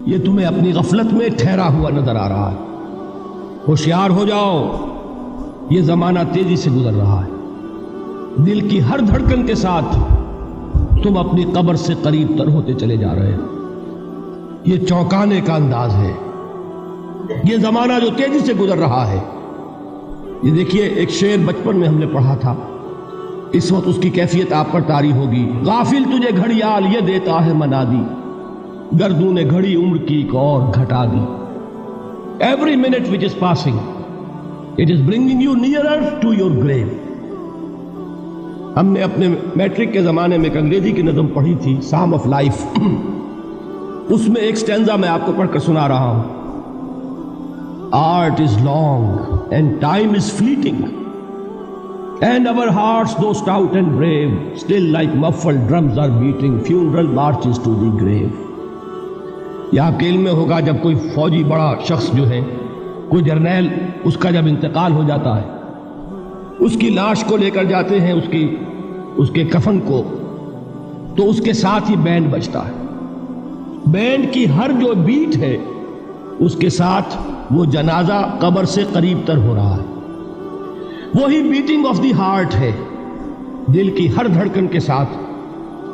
یہ تمہیں اپنی غفلت میں ٹھہرا ہوا نظر آ رہا ہے۔ ہوشیار ہو جاؤ، یہ زمانہ تیزی سے گزر رہا ہے۔ دل کی ہر دھڑکن کے ساتھ تم اپنی قبر سے قریب تر ہوتے چلے جا رہے ہو۔ یہ چونکانے کا انداز ہے، یہ زمانہ جو تیزی سے گزر رہا ہے۔ یہ دیکھیے، ایک شعر بچپن میں ہم نے پڑھا تھا، اس وقت اس کی کیفیت آپ پر طاری ہوگی۔ غافل تجھے گھڑیال یہ دیتا ہے منادی، گردوں نے گھڑی عمر کی ایک اور گھٹا دی۔ Every minute which is passing, it is bringing you nearer to your grave۔ ہم نے اپنے میٹرک کے زمانے میں ایک انگریزی کی نظم پڑھی تھی، سام آف لائف۔ اس میں ایک سٹینزا میں آپ کو پڑھ کر سنا رہا ہوں۔ Art is long and time is fleeting, and our hearts though stout and brave, still like muffled drums are beating funeral marches to the grave۔ یہ آپ کے علم میں ہوگا، جب کوئی فوجی بڑا شخص جو ہے، کوئی جرنیل، اس کا جب انتقال ہو جاتا ہے، اس کی لاش کو لے کر جاتے ہیں اس کے کفن کو، تو اس کے ساتھ ہی بینڈ بجتا ہے۔ بینڈ کی ہر جو بیٹ ہے، اس کے ساتھ وہ جنازہ قبر سے قریب تر ہو رہا ہے۔ وہی بیٹنگ آف دی ہارٹ ہے، دل کی ہر دھڑکن کے ساتھ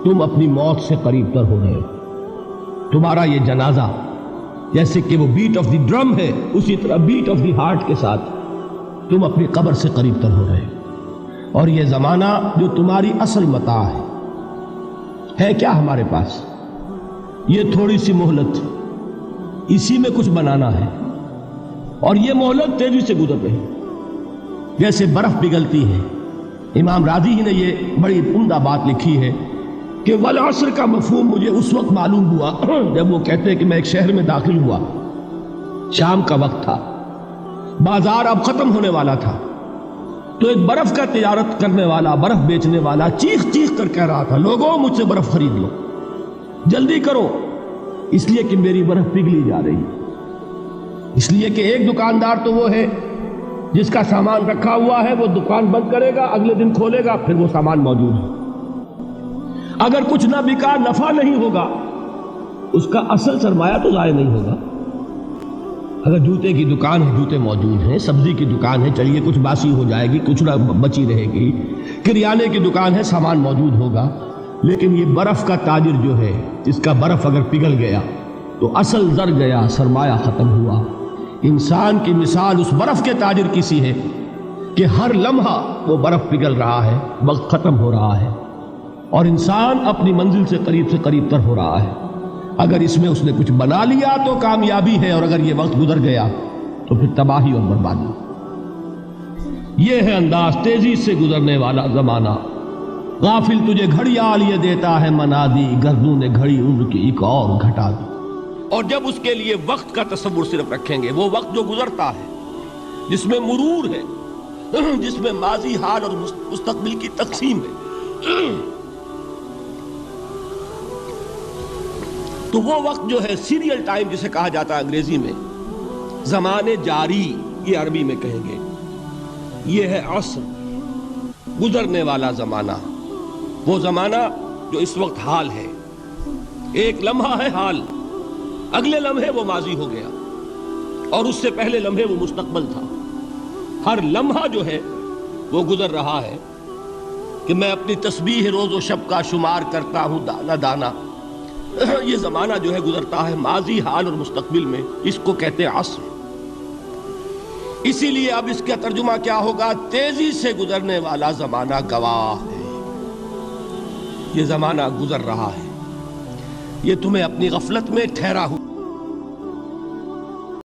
تم اپنی موت سے قریب تر ہو رہے ہو۔ تمہارا یہ جنازہ جیسے کہ وہ بیٹ آف دی ڈرم ہے، اسی طرح بیٹ آف دی ہارٹ کے ساتھ تم اپنی قبر سے قریب تر ہو رہے ہو۔ اور یہ زمانہ جو تمہاری اصل متاع ہے کیا ہمارے پاس؟ یہ تھوڑی سی مہلت، اسی میں کچھ بنانا ہے، اور یہ مہلت تیزی سے گزر رہی جیسے برف پگھلتی ہے۔ امام راضی ہی نے یہ بڑی عمدہ بات لکھی ہے کہ والعصر کا مفہوم مجھے اس وقت معلوم ہوا جب وہ کہتے ہیں کہ میں ایک شہر میں داخل ہوا، شام کا وقت تھا، بازار اب ختم ہونے والا تھا، تو ایک برف کا تجارت کرنے والا، برف بیچنے والا چیخ چیخ کر کہہ رہا تھا، لوگوں مجھ سے برف خرید لو، جلدی کرو، اس لیے کہ میری برف پگھلی جا رہی ہے۔ اس لیے کہ ایک دکاندار تو وہ ہے جس کا سامان رکھا ہوا ہے، وہ دکان بند کرے گا، اگلے دن کھولے گا، پھر وہ سامان موجود ہے۔ اگر کچھ نہ بکا، نفع نہیں ہوگا، اس کا اصل سرمایہ تو ضائع نہیں ہوگا۔ اگر جوتے کی دکان ہے، جوتے موجود ہیں، سبزی کی دکان ہے، چلیے کچھ باسی ہو جائے گی، کچھ نہ بچی رہے گی، کریانے کی دکان ہے، سامان موجود ہوگا، لیکن یہ برف کا تاجر جو ہے، جس کا برف اگر پگھل گیا تو اصل زر گیا، سرمایہ ختم ہوا۔ انسان کی مثال اس برف کے تاجر کی سی ہے کہ ہر لمحہ وہ برف پگھل رہا ہے، وقت ختم ہو رہا ہے، اور انسان اپنی منزل سے قریب تر ہو رہا ہے۔ اگر اس میں اس نے کچھ بنا لیا تو کامیابی ہے، اور اگر یہ وقت گزر گیا تو پھر تباہی اور بربادی۔ یہ ہے انداز تیزی سے گزرنے والا زمانہ۔ غافل تجھے گھڑیال یہ دیتا ہے منادی، گردوں نے گھڑی عمر کی ایک اور گھٹا دی۔ اور جب اس کے لیے وقت کا تصور صرف رکھیں گے، وہ وقت جو گزرتا ہے، جس میں مرور ہے، جس میں ماضی، حال اور مستقبل کی تقسیم ہے، تو وہ وقت جو ہے سیریل ٹائم جسے کہا جاتا ہے انگریزی میں، زمانے جاری یہ عربی میں کہیں گے، یہ ہے عصر، گزرنے والا زمانہ، وہ زمانہ جو اس وقت حال ہے۔ ایک لمحہ ہے حال، اگلے لمحے وہ ماضی ہو گیا، اور اس سے پہلے لمحے وہ مستقبل تھا۔ ہر لمحہ جو ہے وہ گزر رہا ہے کہ میں اپنی تسبیح روز و شب کا شمار کرتا ہوں دانہ دانہ۔ یہ زمانہ جو ہے گزرتا ہے ماضی، حال اور مستقبل میں، اس کو کہتے ہیں عصر۔ اسی لیے اب اس کا ترجمہ کیا ہوگا؟ تیزی سے گزرنے والا زمانہ گواہ ہے۔ یہ زمانہ گزر رہا ہے، یہ تمہیں اپنی غفلت میں ٹھہرا ہوا